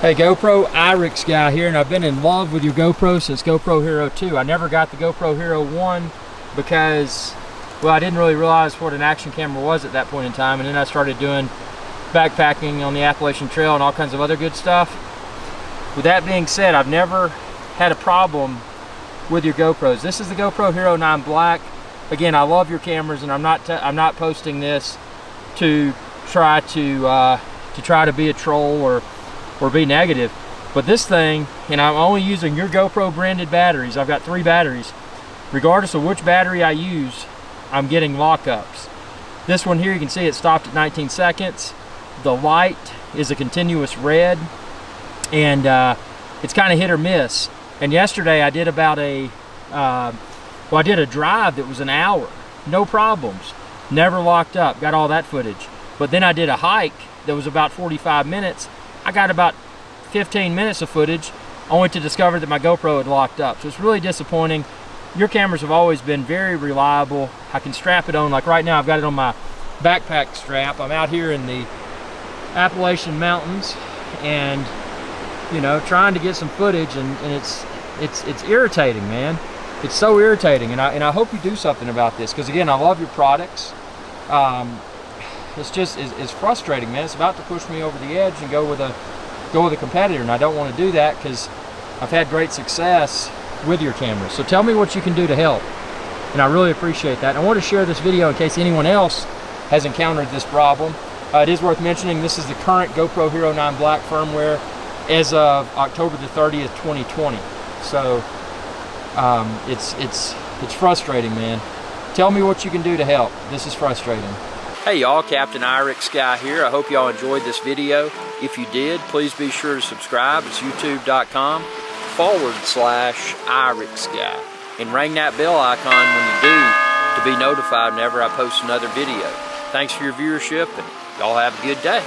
Hey, GoPro Irix guy here, and I've been in love with your GoPro since GoPro Hero 2. I never got the GoPro Hero 1 because, well, I didn't really realize what an action camera was at that point in time, and then I started doing backpacking on the Appalachian Trail and all kinds of other good stuff. With that being said, I've never had a problem with your GoPros. This is the GoPro HERO9 Black. Again, I love your cameras, and I'm not posting this to try to be a troll or be negative, but this thing, and I'm only using your GoPro branded batteries. I've got 3 batteries. Regardless of which battery I use, I'm getting lockups. This one here, you can see it stopped at 19 seconds. The light is a continuous red, and it's kind of hit or miss. And yesterday I did about I did a drive that was an hour, no problems, never locked up, got all that footage. But then I did a hike that was about 45 minutes. I got about 15 minutes of footage, only to discover that my GoPro had locked up. So it's really disappointing. Your cameras have always been very reliable. I can strap it on, like right now I've got it on my backpack strap. I'm out here in the Appalachian Mountains and, you know, trying to get some footage, and it's irritating, man. It's so irritating, and I hope you do something about this, because again, I love your products. It's just it's frustrating, man. It's about to push me over the edge and go with a competitor, and I don't want to do that because I've had great success with your cameras. So tell me what you can do to help, and I really appreciate that. I want to share this video in case anyone else has encountered this problem. It is worth mentioning this is the current GoPro HERO9 Black firmware as of October the 30th, 2020. So it's frustrating, man. Tell me what you can do to help. This is frustrating. Hey y'all, Captain Irix guy here. I hope y'all enjoyed this video. If you did, please be sure to subscribe. It's youtube.com/Irix guy. And ring that bell icon when you do to be notified whenever I post another video. Thanks for your viewership, and y'all have a good day.